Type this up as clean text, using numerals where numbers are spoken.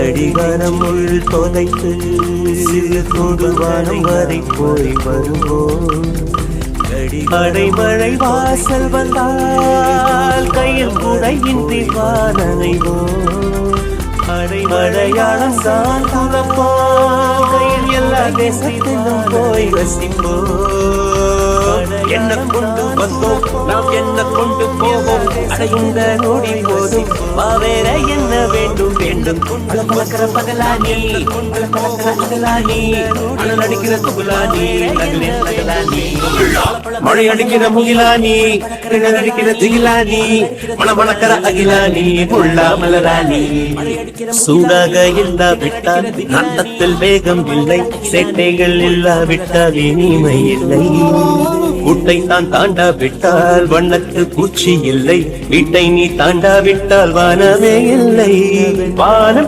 அடிவாரம் உள் தொலைத்து சிறு தொடுவானம் வரை போய் வருவோம். அடைமழை வாசல் வந்தால் கையில் குடையின்றி வானனைவோம். அடைமழையாளம் தான் துறப்போம், கையில் எல்லா தேசத்திலும் போய் வசிப்போம். என்ன கொண்டு வந்தோம் நாம், என்ன கொண்டு போவோம், அடைந்த நொடி போதும் வேற என்ன வேண்டும் வேண்டும். பழக்கிற பகலானி, பகலானி, அடிக்கிற துகுலானி, மழை அடிக்கிற முகிலானி, அடிக்கிற திகிலானி, மணமணக்கிற அகிலானி, முள்ளா மலராணி. சூடாக இல்லாவிட்டால் ரத்தத்தில் வேகம் இல்லை, சேட்டைகள் இல்லாவிட்டால் இனிமை இல்லை. கூட்டை தான் தாண்டாவிட்டால் வண்ணத்து பூச்சி இல்லை, வீட்டை நீ தாண்டாவிட்டால் வானமே இல்லை. வானம்